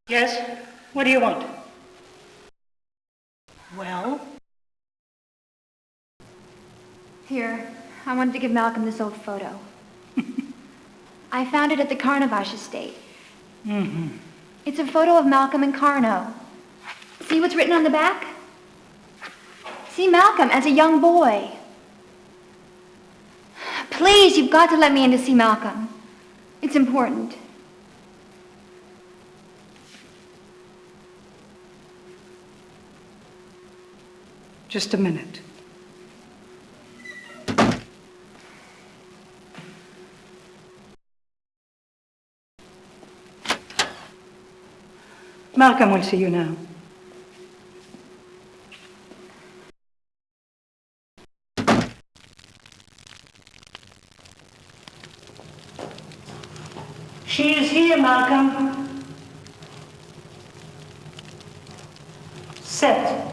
Yes? What do you want? Well? Here, I wanted to give Malcolm this old photo. I found it at the Carnavash estate. Mm-hmm. It's a photo of Malcolm and Carno. See what's written on the back? See Malcolm as a young boy. Please, you've got to let me in to see Malcolm. It's important. Just a minute. Malcolm will see you now. She is here, Malcolm. Sit.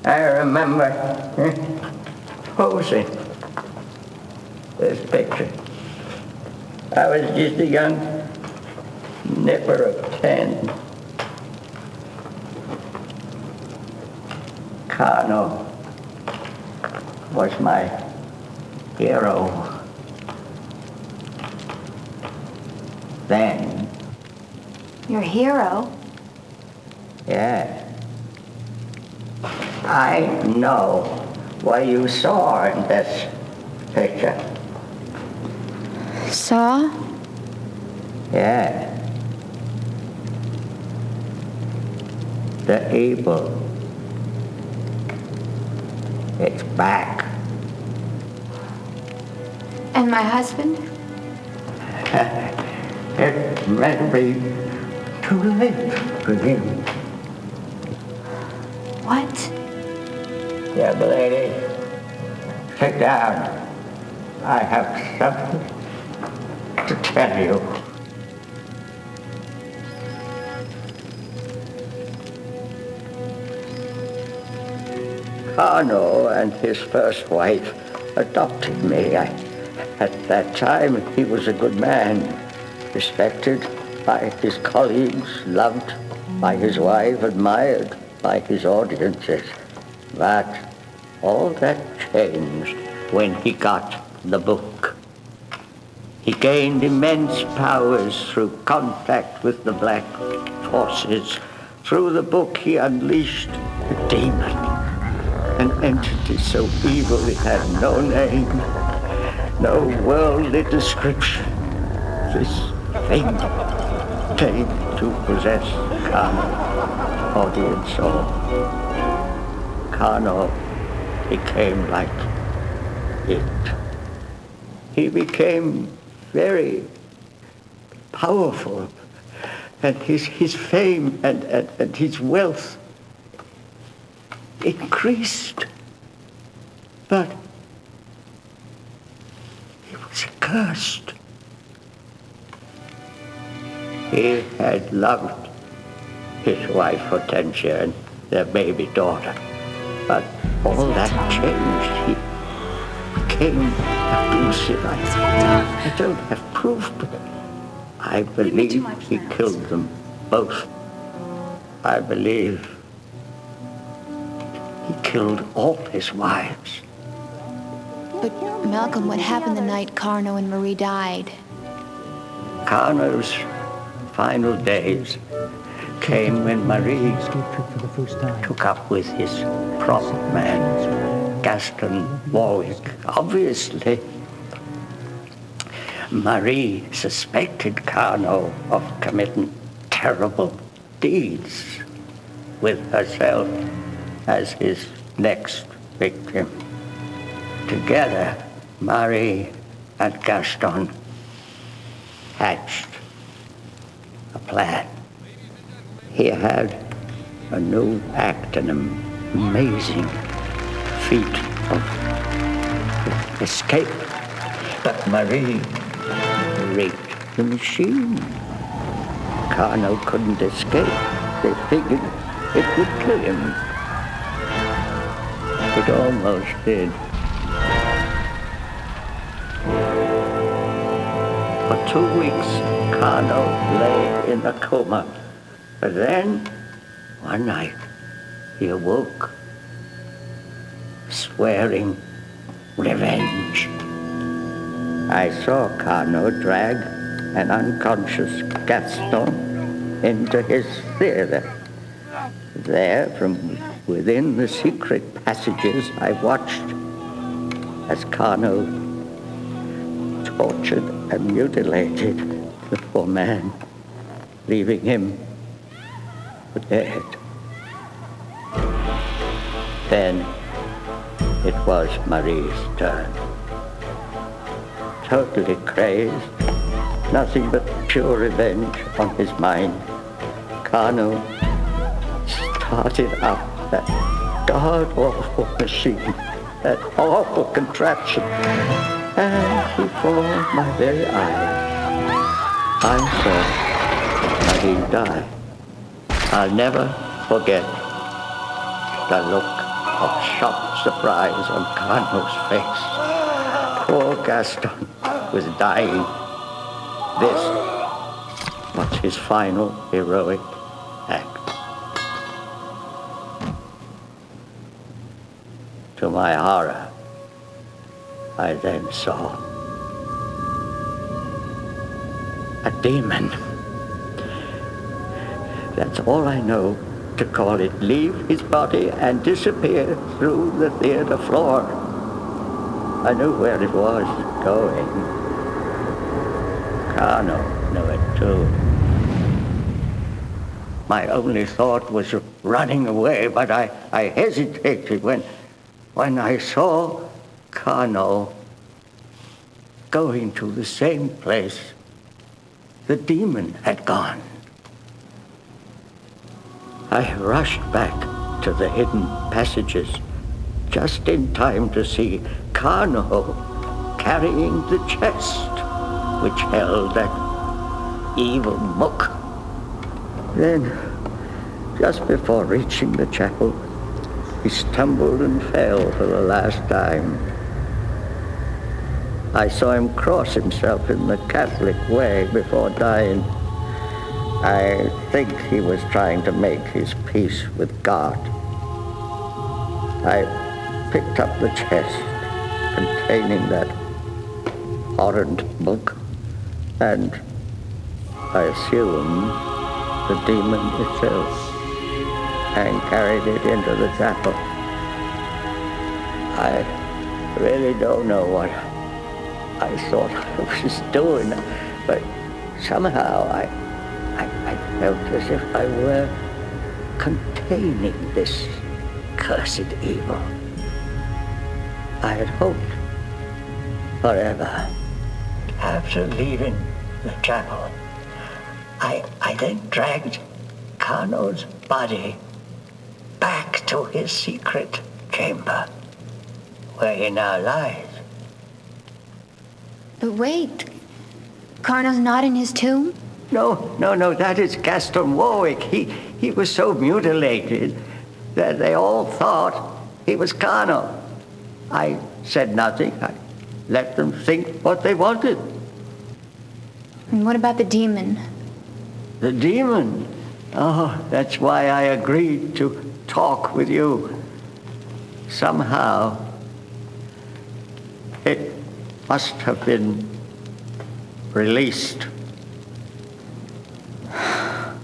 I remember posing this picture. I was just a young nipper of 10. Carno was my hero. Then. Your hero? Yeah. I know what you saw in this picture. Saw? Yeah. The evil. It's back. And my husband? It might be too late for him. What? Yeah, lady, sit down. I have something to tell you. Carno and his first wife adopted me. At that time, he was a good man, respected by his colleagues, loved by his wife, admired by his audiences. But all that changed when he got the book. He gained immense powers through contact with the black forces. Through the book, he unleashed a demon, an entity so evil it had no name, no worldly description. This thing came to possess Carno, audience saw. Carno became like it. He became very powerful, and his fame and his wealth increased. But he was cursed. He had loved his wife Hortensia and their baby daughter. But all that changed. He became abusive. I don't have proof, but I believe he killed them both. I believe he killed all his wives. But Malcolm, what happened the night Carno and Marie died? Carno's final days came when Marie took up with his prop man, Gaston Warwick. Obviously, Marie suspected Carno of committing terrible deeds with herself as his next victim. Together, Marie and Gaston hatched a plan. He had a new act, an amazing feat of escape. But Marie raped the machine. Carno couldn't escape. They figured it would kill him. It almost did. For 2 weeks, Carno lay in a coma. But then, one night, he awoke, swearing revenge. I saw Carno drag an unconscious Gaston into his theater. There, from within the secret passages, I watched as Carno tortured and mutilated the poor man, leaving him for dead. Then it was Marie's turn. Totally crazed, nothing but pure revenge on his mind, Carno started up that god-awful machine, that awful contraption, and before my very eyes, I saw Marie die. I'll never forget the look of shocked surprise on Carno's face. Poor Gaston was dying. This was his final heroic act. To my horror, I then saw a demon. That's all I know to call it. Leave his body and disappear through the theater floor. I knew where it was going. Carno knew it too. My only thought was of running away, but I hesitated when I saw Carno going to the same place the demon had gone. I rushed back to the hidden passages just in time to see Carno carrying the chest which held that evil book. Then, just before reaching the chapel, he stumbled and fell for the last time. I saw him cross himself in the Catholic way before dying. I think he was trying to make his peace with God. I picked up the chest containing that horrid book, and I assume the demon itself, and carried it into the chapel. I really don't know what I thought I was doing, but somehow I felt as if I were containing this cursed evil. I had hoped forever. After leaving the chapel, I then dragged Carno's body back to his secret chamber, where he now lies. But wait, Carno's not in his tomb? No, that is Gaston Warwick. He was so mutilated that they all thought he was Carno. I said nothing. I let them think what they wanted. And what about the demon? The demon? Oh, that's why I agreed to talk with you. Somehow, it must have been released. Oh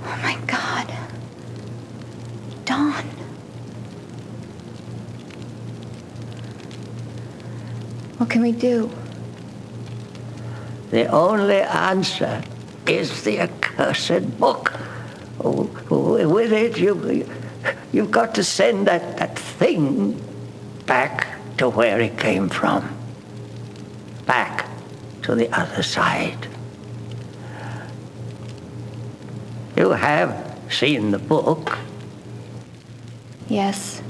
my God. Dawn. What can we do? The only answer is the accursed book. Oh, with it, you've got to send that thing back to where it came from. Back to the other side. You have seen the book. Yes.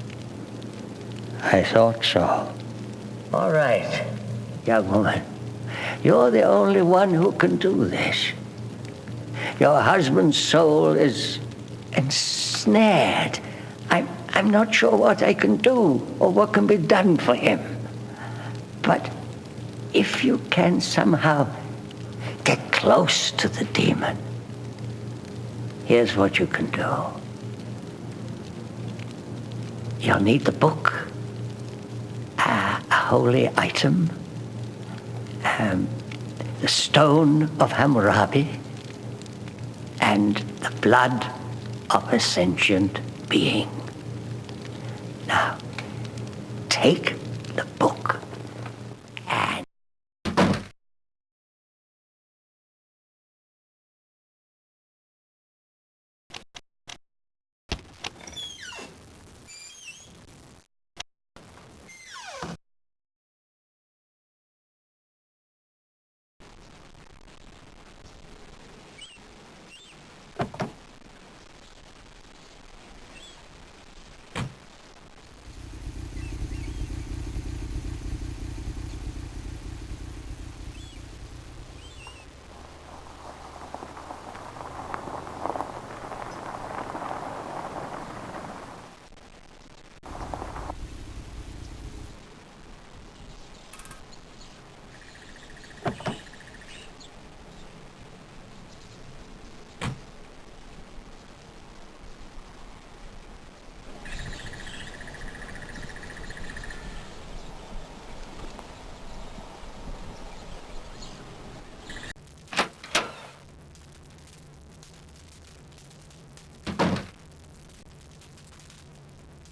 I thought so. All right, young woman. You're the only one who can do this. Your husband's soul is ensnared. I'm not sure what I can do or what can be done for him. But if you can somehow get close to the demon, here's what you can do. You'll need the book, a holy item, the stone of Hammurabi, and the blood of a sentient being. Now, take the book and...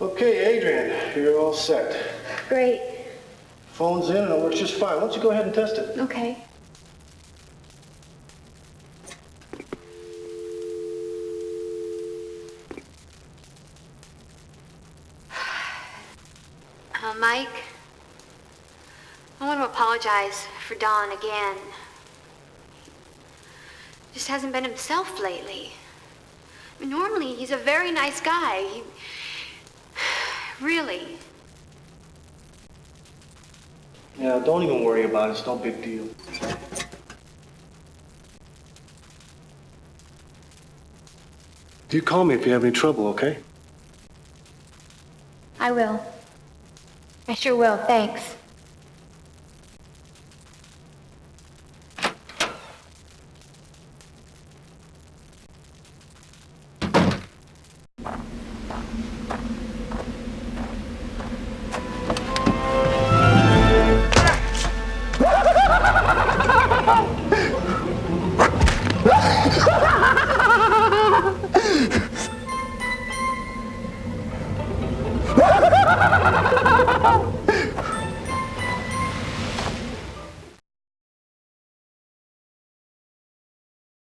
Okay, Adrienne, you're all set. Great. Phone's in and it works just fine. Why don't you go ahead and test it? Okay. Mike, I want to apologize for Don again. Just hasn't been himself lately. I mean, normally he's a very nice guy. Really. Yeah, don't even worry about it. It's no big deal. You call me if you have any trouble, okay? I will. I sure will, thanks.